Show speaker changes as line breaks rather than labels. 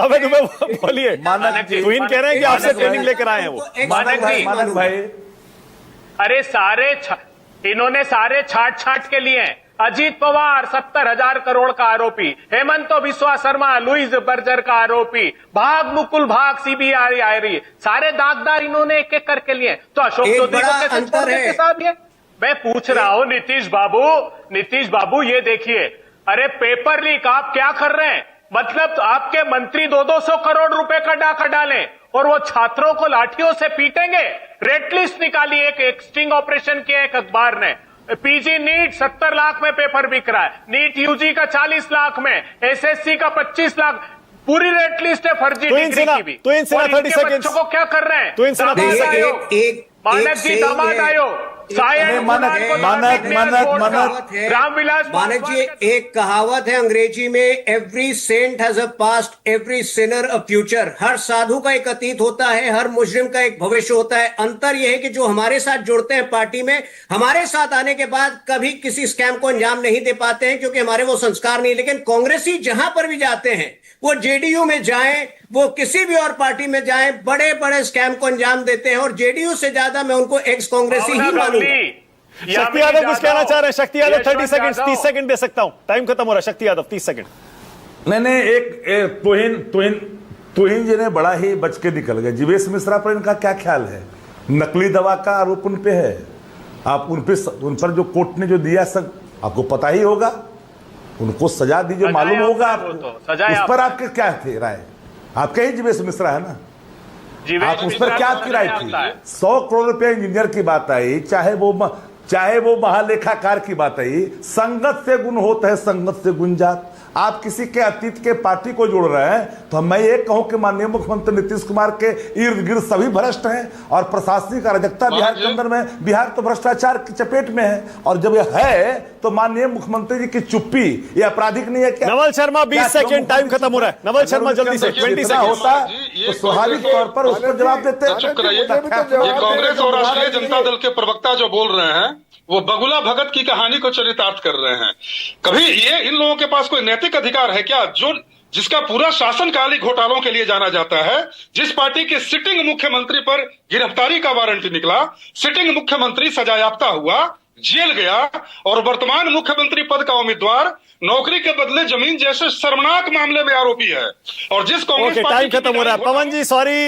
अबे तुम्हें बोलिए,
मानक जी,
तुहिन कह रहे हैं कि आपसे ट्रेनिंग लेकर आए हैं वो।
मानक भाई,
अरे इन्होंने सारे छाट के लिए हैं। अजीत पवार 70,000 करोड़ का आरोपी, हेमंत बिस्वा शर्मा लुइस बर्जर का आरोपी, भाग मुकुल भाग सीबीआई आ रही है, सारे दागदार इन्होंने एक एक करके लिए। तो अशोक चौधरी को कैसे छोड़ने के साथ ये मैं पूछ रहा हूं। नीतीश बाबू ये देखिए, अरे पेपर लीक आप क्या कर रहे हैं? मतलब आपके मंत्री 200 करोड़ रुपए का डाका डालें और वो छात्रों को लाठियों से पीटेंगे। रेड लिस्ट निकाली, एक स्टिंग ऑपरेशन किया एक अखबार ने। पीजी नीट 70 लाख में पेपर बिक रहा है, नीट यूजी का 40 लाख में, एसएससी का 25 लाख, पूरी रेड लिस्ट है फर्जी डिग्री की भी।
तो इनसे 30 सेकंड
बच्चों को क्या कर रहे हैं?
तो इनसे
मानक जी दामाद आयोग रामविलास
मानक जी, एक कहावत है अंग्रेजी में, every saint has a past, every sinner a future. हर साधु का एक अतीत होता है, हर मुजरिम का एक भविष्य होता है। अंतर यह है कि जो हमारे साथ जुड़ते हैं पार्टी में, हमारे साथ आने के बाद कभी किसी स्कैम को अंजाम नहीं दे पाते हैं, क्योंकि हमारे वो संस्कार नहीं। लेकिन कांग्रेसी जहां पर भी जाते हैं, वो जेडीयू में जाएं, वो किसी भी और पार्टी में जाएं, बड़े बड़े स्कैम को अंजाम देते हैं। और जेडीयू से ज्यादा मैं उनको एक्स कांग्रेसी ही मानूंगा।
शक्ति यादव कुछ कहना चाह रहे हैं? शक्ति यादव 30 सेकंड दे सकता हूं, टाइम खत्म हो रहा है। शक्ति यादव 30 सेकंड।
मैंने एक तुहिन जी ने बड़ा ही बच के निकल गए। जीवेश मिश्रा पर इनका क्या ख्याल है? नकली दवा का आरोप उन पे है, आप उन पर जो कोर्ट ने जो दिया सब आपको पता ही होगा, उनको सजा दी जो मालूम होगा आपको। उस पर आपके क्या थे राय? आपके ही जीवेश मिश्रा है ना, आप उस पर क्या आपकी राय थी? 100 करोड़ रुपए इंजीनियर की बात आई, चाहे वो महालेखाकार की बात आई। संगत से गुण होता है, संगत से गुण जात। आप किसी के अतीत के पार्टी को जोड़ रहे हैं, तो मैं ये कहूं कि माननीय मुख्यमंत्री नीतीश कुमार के इर्द गिर्द सभी भ्रष्ट हैं और प्रशासनिक अराजकता बिहार के अंदर में, बिहार तो भ्रष्टाचार की चपेट में है। और जब यह है तो माननीय मुख्यमंत्री जी की चुप्पी ये आपराधिक नहीं है क्या?
नवल शर्मा 20 सेकंड, टाइम खत्म हो रहा है। नवल शर्मा जल्दी से 20 सेकंड
होता तो स्वाभाविक तौर पर उस पर जवाब देते।
ये कांग्रेस और राष्ट्रीय जनता दल के प्रवक्ता जो बोल रहे हैं, वो बगुला भगत की कहानी को चरितार्थ कर रहे हैं। कभी ये इन लोगों के पास कोई नैतिक अधिकार है क्या, जिसका पूरा शासनकाल ही घोटालों के लिए जाना जाता है? जिस पार्टी के सिटिंग मुख्यमंत्री पर गिरफ्तारी का वारंट निकला, सिटिंग मुख्यमंत्री सजायाफ्ता हुआ, जेल गया, और वर्तमान मुख्यमंत्री पद का उम्मीदवार नौकरी के बदले जमीन जैसे शर्मनाक मामले में आरोपी है। और जिस कांग्रेस
टाइम खत्म हो रहा है। पवन जी सॉरी।